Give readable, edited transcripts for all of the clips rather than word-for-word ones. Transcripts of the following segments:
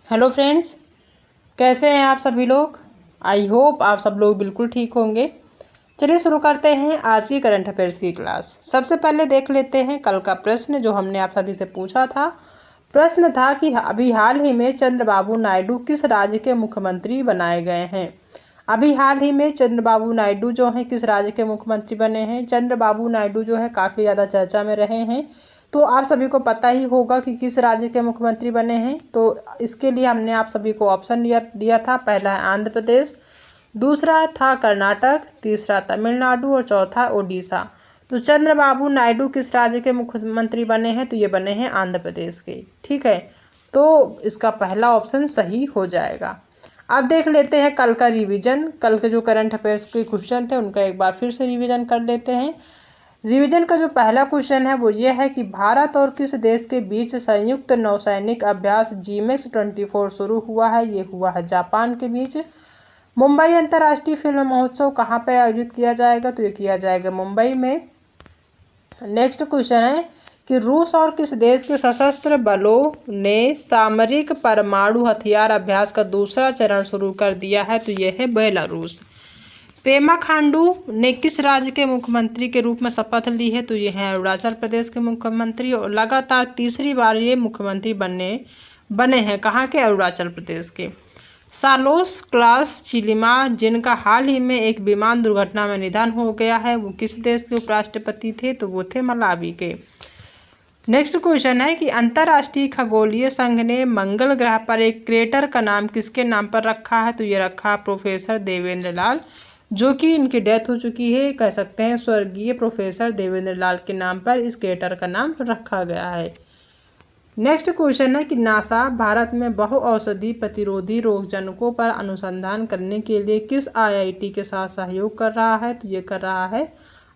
Hello friends, कैसे हैं आप सभी लोग। आई होप आप सब लोग बिल्कुल ठीक होंगे। चलिए शुरू करते हैं आज की करंट अफेयर्स की क्लास। सबसे पहले देख लेते हैं कल का प्रश्न जो हमने आप सभी से पूछा था। प्रश्न था कि अभी हाल ही में चंद्रबाबू नायडू किस राज्य के मुख्यमंत्री बनाए गए हैं। अभी हाल ही में चंद्रबाबू नायडू जो हैं किस राज्य के मुख्यमंत्री बने हैं। चंद्रबाबू नायडू जो है काफ़ी ज़्यादा चर्चा में रहे हैं, तो आप सभी को पता ही होगा कि किस राज्य के मुख्यमंत्री बने हैं। तो इसके लिए हमने आप सभी को ऑप्शन दिया था। पहला है आंध्र प्रदेश, दूसरा था कर्नाटक, तीसरा तमिलनाडु और चौथा ओडिशा। तो चंद्रबाबू नायडू किस राज्य के मुख्यमंत्री बने हैं, तो ये बने हैं आंध्र प्रदेश के। ठीक है, तो इसका पहला ऑप्शन सही हो जाएगा। अब देख लेते हैं कल का रिवीजन। कल के जो करंट अफेयर्स के क्वेश्चन थे उनका एक बार फिर से रिवीजन कर लेते हैं। रिवीजन का जो पहला क्वेश्चन है वो ये है कि भारत और किस देश के बीच संयुक्त नौसैनिक अभ्यास GMEX-24 शुरू हुआ है। ये हुआ है जापान के बीच। मुंबई अंतर्राष्ट्रीय फिल्म महोत्सव कहाँ पर आयोजित किया जाएगा, तो ये किया जाएगा मुंबई में। नेक्स्ट क्वेश्चन है कि रूस और किस देश के सशस्त्र बलों ने सामरिक परमाणु हथियार अभ्यास का दूसरा चरण शुरू कर दिया है, तो ये है बेलारूस। पेमा खांडू ने किस राज्य के मुख्यमंत्री के रूप में शपथ ली है, तो ये है अरुणाचल प्रदेश के मुख्यमंत्री। और लगातार तीसरी बार ये मुख्यमंत्री बने हैं कहाँ के, अरुणाचल प्रदेश के। सालोस क्लास चिलिमा जिनका हाल ही में एक विमान दुर्घटना में निधन हो गया है, वो किस देश के उपराष्ट्रपति थे, तो वो थे मलावी के। नेक्स्ट क्वेश्चन है कि अंतर्राष्ट्रीय खगोलीय संघ ने मंगल ग्रह पर एक क्रेटर का नाम किसके नाम पर रखा है, तो ये रखा प्रोफेसर देवेंद्र लाल, जो कि इनकी डेथ हो चुकी है। कह सकते हैं स्वर्गीय प्रोफेसर देवेंद्र लाल के नाम पर इस क्रेटर का नाम रखा गया है। नेक्स्ट क्वेश्चन है कि नासा भारत में बहुऔषधि प्रतिरोधी रोगजनकों पर अनुसंधान करने के लिए किस IIT के साथ सहयोग कर रहा है, तो ये कर रहा है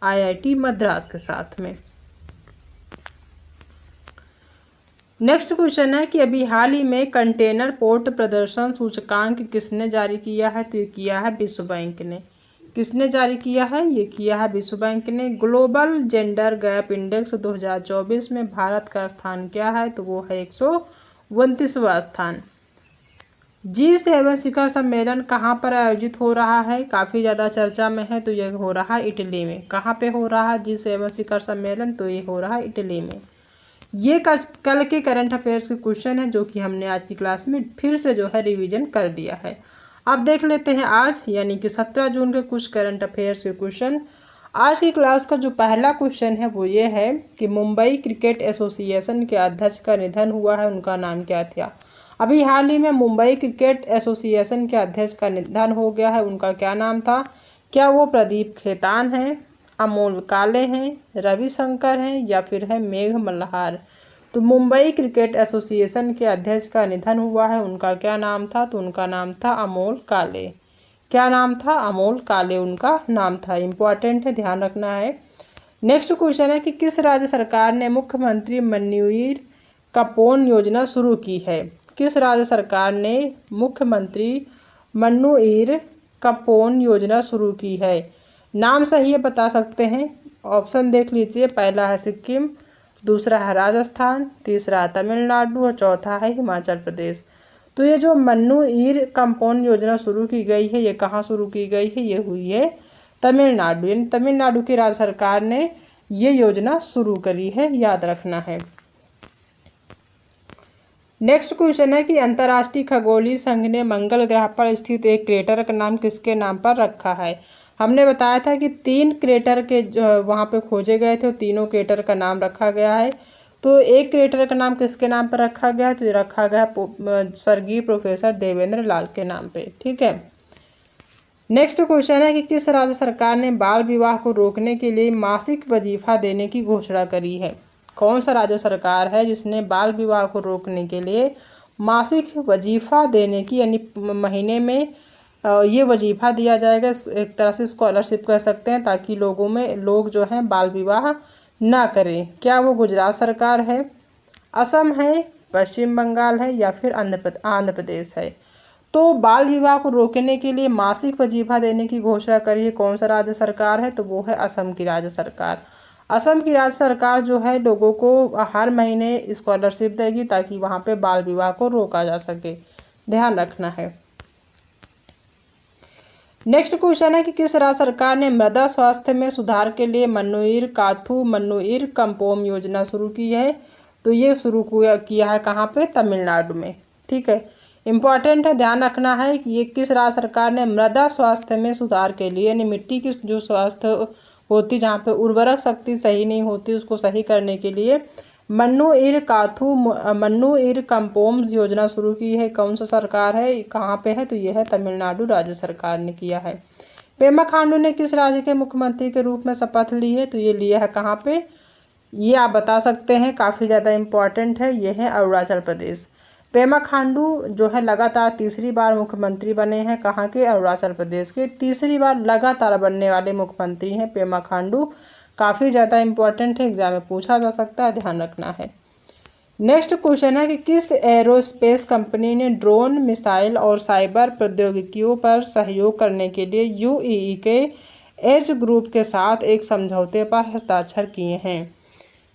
IIT मद्रास के साथ में। नेक्स्ट क्वेश्चन है कि अभी हाल ही में कंटेनर पोर्ट प्रदर्शन सूचकांक किसने जारी किया है, तो ये किया है विश्व बैंक ने। किसने जारी किया है, ये किया है विश्व बैंक ने। ग्लोबल जेंडर गैप इंडेक्स 2024 में भारत का स्थान क्या है, तो वो है 129वां स्थान। G7 शिखर सम्मेलन कहाँ पर आयोजित हो रहा है, काफ़ी ज़्यादा चर्चा में है, तो ये हो रहा है इटली में। कहाँ पे हो रहा है G7 शिखर सम्मेलन, तो ये हो रहा है इटली में। ये कल के करंट अफेयर्स के क्वेश्चन है जो कि हमने आज की क्लास में फिर से जो है रिवीजन कर दिया है। अब देख लेते हैं आज यानी कि 17 जून के कुछ करंट अफेयर्स के क्वेश्चन। आज की क्लास का जो पहला क्वेश्चन है वो ये है कि मुंबई क्रिकेट एसोसिएशन के अध्यक्ष का निधन हुआ है, उनका नाम क्या था। अभी हाल ही में मुंबई क्रिकेट एसोसिएशन के अध्यक्ष का निधन हो गया है, उनका क्या नाम था। क्या वो प्रदीप खेतान हैं, अमोल काले हैं, रविशंकर हैं या फिर है मेघ मल्हार। तो मुंबई क्रिकेट एसोसिएशन के अध्यक्ष का निधन हुआ है, उनका क्या नाम था, तो उनका नाम था अमोल काले। क्या नाम था, अमोल काले उनका नाम था। इम्पॉर्टेंट है, ध्यान रखना है। नेक्स्ट क्वेश्चन है कि किस राज्य सरकार ने मुख्यमंत्री मन्नुईर कपोन योजना शुरू की है। किस राज्य सरकार ने मुख्यमंत्री मन्नुईर कपोन योजना शुरू की है। नाम सही है बता सकते हैं, ऑप्शन देख लीजिए। पहला है सिक्किम, दूसरा है राजस्थान, तीसरा है तमिलनाडु और चौथा है हिमाचल प्रदेश। तो ये जो मन्नुईर कंपोन योजना शुरू की गई है, ये कहाँ शुरू की गई है, ये हुई है तमिलनाडु। यानी तमिलनाडु की राज्य सरकार ने ये योजना शुरू करी है, याद रखना है। नेक्स्ट क्वेश्चन है कि अंतर्राष्ट्रीय खगोलीय संघ ने मंगल ग्रह पर स्थित एक क्रेटर का नाम किसके नाम पर रखा है। हमने बताया था कि 3 क्रेटर के वहाँ पे खोजे गए थे, तीनों क्रेटर का नाम रखा गया है। तो एक क्रेटर का नाम किसके नाम पर रखा गया है, तो ये रखा गया स्वर्गीय प्रोफेसर देवेंद्र लाल के नाम पे। ठीक है। नेक्स्ट क्वेश्चन है कि किस राज्य सरकार ने बाल विवाह को रोकने के लिए मासिक वजीफा देने की घोषणा करी है। कौन सा राज्य सरकार है जिसने बाल विवाह को रोकने के लिए मासिक वजीफा देने की, यानी महीने में ये वजीफा दिया जाएगा, एक तरह से स्कॉलरशिप कह सकते हैं, ताकि लोग जो हैं बाल विवाह ना करें। क्या वो गुजरात सरकार है, असम है, पश्चिम बंगाल है या फिर आंध्र प्रदेश है। तो बाल विवाह को रोकने के लिए मासिक वजीफा देने की घोषणा करी है कौन सा राज्य सरकार है, तो वो है असम की राज्य सरकार। असम की राज्य सरकार जो है लोगों को हर महीने स्कॉलरशिप देगी ताकि वहाँ पे बाल विवाह को रोका जा सके। ध्यान रखना है। नेक्स्ट क्वेश्चन है कि किस राज्य सरकार ने मृदा स्वास्थ्य में सुधार के लिए मन्नुईर काथू मन्नुईर कंपोम योजना शुरू की है? तो ये शुरू किया है कहाँ पे? तमिलनाडु में। ठीक है, इम्पॉर्टेंट है, ध्यान रखना है कि ये किस राज्य सरकार ने मृदा स्वास्थ्य में सुधार के लिए, यानी मिट्टी की जो स्वास्थ्य होती, जहाँ पे उर्वरक शक्ति सही नहीं होती, उसको सही करने के लिए मन्नुईर काथू मन्नुईर कंपोम योजना शुरू की है। कौन सा सरकार है, कहाँ पे है? तो यह है तमिलनाडु राज्य सरकार ने किया है। पेमा खांडू ने किस राज्य के मुख्यमंत्री के रूप में शपथ ली है? तो ये लिया है कहाँ पे? ये आप बता सकते हैं, काफ़ी ज़्यादा इम्पॉर्टेंट है, ये है अरुणाचल प्रदेश। पेमा खांडू जो है लगातार तीसरी बार मुख्यमंत्री बने हैं, कहाँ के? अरुणाचल प्रदेश के। तीसरी बार लगातार बनने वाले मुख्यमंत्री हैं पेमा खांडू। काफ़ी ज़्यादा इम्पॉर्टेंट है, एग्जाम में पूछा जा सकता है, ध्यान रखना है। नेक्स्ट क्वेश्चन है कि किस एरोस्पेस कंपनी ने ड्रोन, मिसाइल और साइबर प्रौद्योगिकियों पर सहयोग करने के लिए यूएई के एज ग्रुप के साथ एक समझौते पर हस्ताक्षर किए हैं?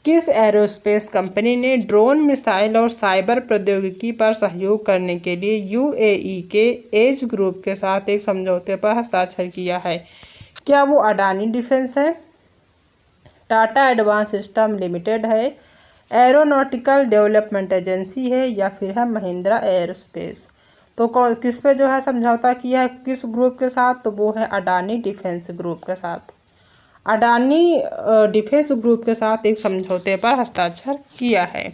किस एरोस्पेस कंपनी ने ड्रोन, मिसाइल और साइबर प्रौद्योगिकी पर सहयोग करने के लिए यूएई के एज ग्रुप के साथ एक समझौते पर हस्ताक्षर किया है? क्या वो अडानी डिफेंस है, टाटा एडवांस सिस्टम लिमिटेड है, एरोनॉटिकल डेवलपमेंट एजेंसी है, या फिर है महिंद्रा एयरोस्पेस? तो किस पे जो है समझौता किया है, किस ग्रुप के साथ? तो वो है अडानी डिफेंस ग्रुप के साथ। अडानी डिफेंस ग्रुप के साथ एक समझौते पर हस्ताक्षर किया है।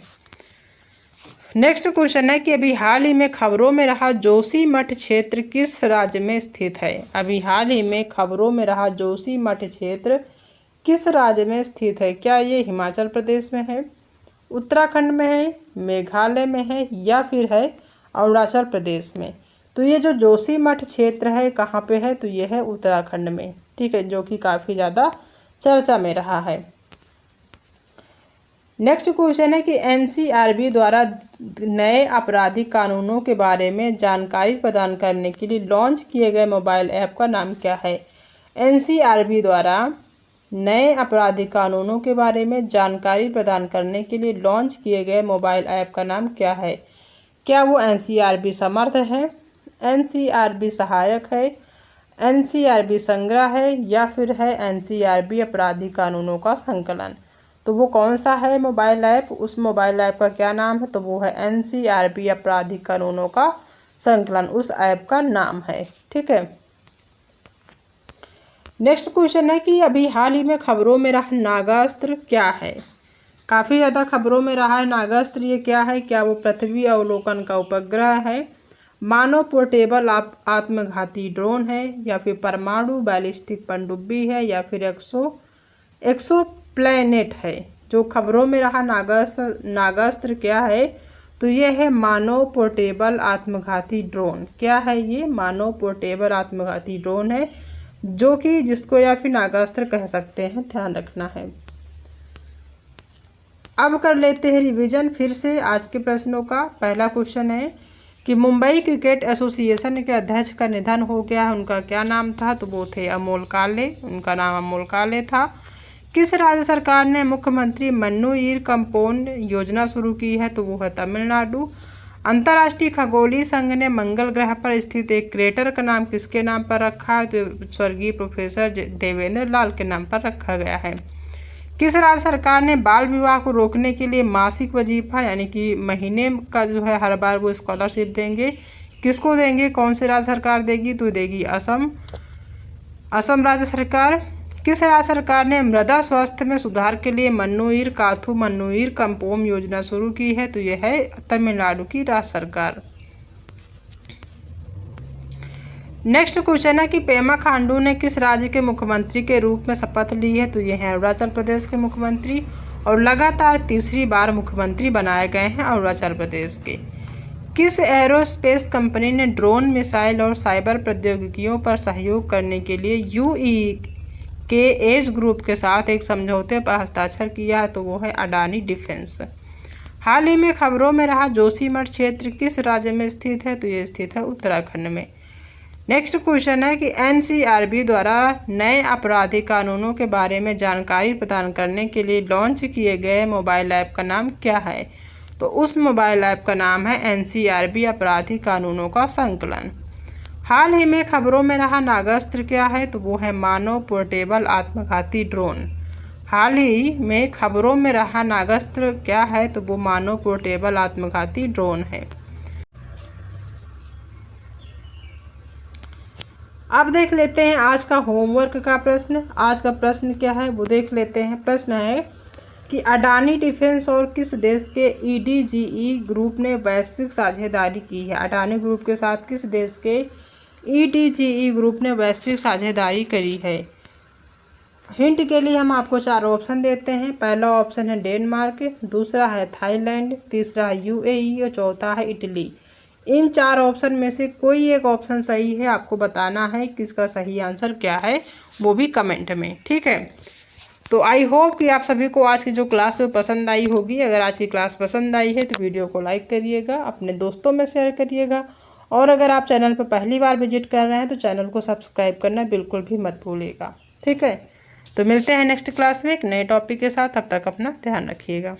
नेक्स्ट क्वेश्चन है कि अभी हाल ही में खबरों में रहा जोशीमठ क्षेत्र किस राज्य में स्थित है? अभी हाल ही में खबरों में रहा जोशीमठ क्षेत्र किस राज्य में स्थित है? क्या ये हिमाचल प्रदेश में है, उत्तराखंड में है, मेघालय में है, या फिर है अरुणाचल प्रदेश में? तो ये जो जोशीमठ क्षेत्र है कहाँ पे है? तो ये है उत्तराखंड में। ठीक है, जो कि काफ़ी ज़्यादा चर्चा में रहा है। नेक्स्ट क्वेश्चन है कि एनसीआरबी द्वारा नए आपराधिक कानूनों के बारे में जानकारी प्रदान करने के लिए लॉन्च किए गए मोबाइल ऐप का नाम क्या है? एनसीआरबी द्वारा नए आपराधिक कानूनों के बारे में जानकारी प्रदान करने के लिए लॉन्च किए गए मोबाइल ऐप का नाम क्या है? क्या वो एनसीआरबी समर्थ है, एनसीआरबी सहायक है, एनसीआरबी संग्रह है, या फिर है एनसीआरबी आपराधिक कानूनों का संकलन? तो वो कौन सा है मोबाइल ऐप? उस मोबाइल ऐप का क्या नाम है? तो वो है एनसीआरबी आपराधिक कानूनों का संकलन, उस ऐप का नाम है। ठीक है, नेक्स्ट क्वेश्चन है कि अभी हाल ही में खबरों में रहा नागास्त्र क्या है? काफ़ी ज़्यादा खबरों में रहा है नागास्त्र, ये क्या है? क्या वो पृथ्वी अवलोकन का उपग्रह है, मानव पोर्टेबल आत्मघाती ड्रोन है, या फिर परमाणु बैलिस्टिक पनडुब्बी है, या फिर एक्सो प्लैनेट है? जो खबरों में रहा नागास्त्र क्या है? तो ये है मानव पोर्टेबल आत्मघाती ड्रोन। क्या है ये? मानव पोर्टेबल आत्मघाती ड्रोन है, जो कि जिसको या फिर नागास्त्र कह सकते हैं, ध्यान रखना है। अब कर लेते हैं रिवीजन फिर से आज के प्रश्नों का। पहला क्वेश्चन है कि मुंबई क्रिकेट एसोसिएशन के अध्यक्ष का निधन हो गया, उनका क्या नाम था? तो वो थे अमोल काले, उनका नाम अमोल काले था। किस राज्य सरकार ने मुख्यमंत्री मन्नुईर कंपोम योजना शुरू की है? तो वो है तमिलनाडु। अंतर्राष्ट्रीय खगोलीय संघ ने मंगल ग्रह पर स्थित एक क्रेटर का नाम किसके नाम पर रखा है? तो स्वर्गीय प्रोफेसर देवेंद्र लाल के नाम पर रखा गया है। किस राज्य सरकार ने बाल विवाह को रोकने के लिए मासिक वजीफा यानी कि महीने का जो है हर बार वो स्कॉलरशिप देंगे? किसको देंगे? कौन सी राज्य सरकार देगी? तो देगी असम राज्य सरकार। किस राज्य सरकार ने मृदा स्वास्थ्य में सुधार के लिए मन्नुईर काथू मन्नुईर कंपोम योजना शुरू की है? तो यह है तमिलनाडु की राज्य सरकार। नेक्स्ट क्वेश्चन है कि पेमा खांडू ने किस राज्य के मुख्यमंत्री के रूप में शपथ ली है? तो ये है अरुणाचल प्रदेश के मुख्यमंत्री, और लगातार तीसरी बार मुख्यमंत्री बनाए गए हैं अरुणाचल प्रदेश के। किस एरोस्पेस कंपनी ने ड्रोन, मिसाइल और साइबर प्रौद्योगिकियों पर सहयोग करने के लिए यूएई के एज ग्रुप के साथ एक समझौते पर हस्ताक्षर किया है? तो वो है अडानी डिफेंस। हाल ही में खबरों में रहा जोशीमठ क्षेत्र किस राज्य में स्थित है? तो ये स्थित है उत्तराखंड में। नेक्स्ट क्वेश्चन है कि एनसीआरबी द्वारा नए आपराधिक कानूनों के बारे में जानकारी प्रदान करने के लिए लॉन्च किए गए मोबाइल ऐप का नाम क्या है? तो उस मोबाइल ऐप का नाम है NCRB आपराधिक कानूनों का संकलन। हाल ही में खबरों में रहा नागास्त्र क्या है? तो वो है मानव पोर्टेबल आत्मघाती ड्रोन। हाल ही में खबरों में रहा नागास्त्र क्या है? तो वो मानव पोर्टेबल आत्मघाती ड्रोन है। अब देख लेते हैं आज का होमवर्क का प्रश्न। आज का प्रश्न क्या है वो देख लेते हैं। प्रश्न है कि अडानी डिफेंस और किस देश के EDGE ग्रुप ने वैश्विक साझेदारी की है? अडानी ग्रुप के साथ किस देश के EDGE ग्रुप ने वैश्विक साझेदारी करी है? हिंट के लिए हम आपको 4 ऑप्शन देते हैं। पहला ऑप्शन है डेनमार्क, दूसरा है थाईलैंड, तीसरा है UAE और चौथा है इटली। इन 4 ऑप्शन में से कोई एक ऑप्शन सही है, आपको बताना है कि इसका सही आंसर क्या है, वो भी कमेंट में। ठीक है, तो आई होप कि आप सभी को आज की जो क्लास है पसंद आई होगी। अगर आज की क्लास पसंद आई है तो वीडियो को लाइक करिएगा, अपने दोस्तों में शेयर करिएगा, और अगर आप चैनल पर पहली बार विजिट कर रहे हैं तो चैनल को सब्सक्राइब करना बिल्कुल भी मत भूलिएगा। ठीक है, तो मिलते हैं नेक्स्ट क्लास में एक नए टॉपिक के साथ। तब तक अपना ध्यान रखिएगा।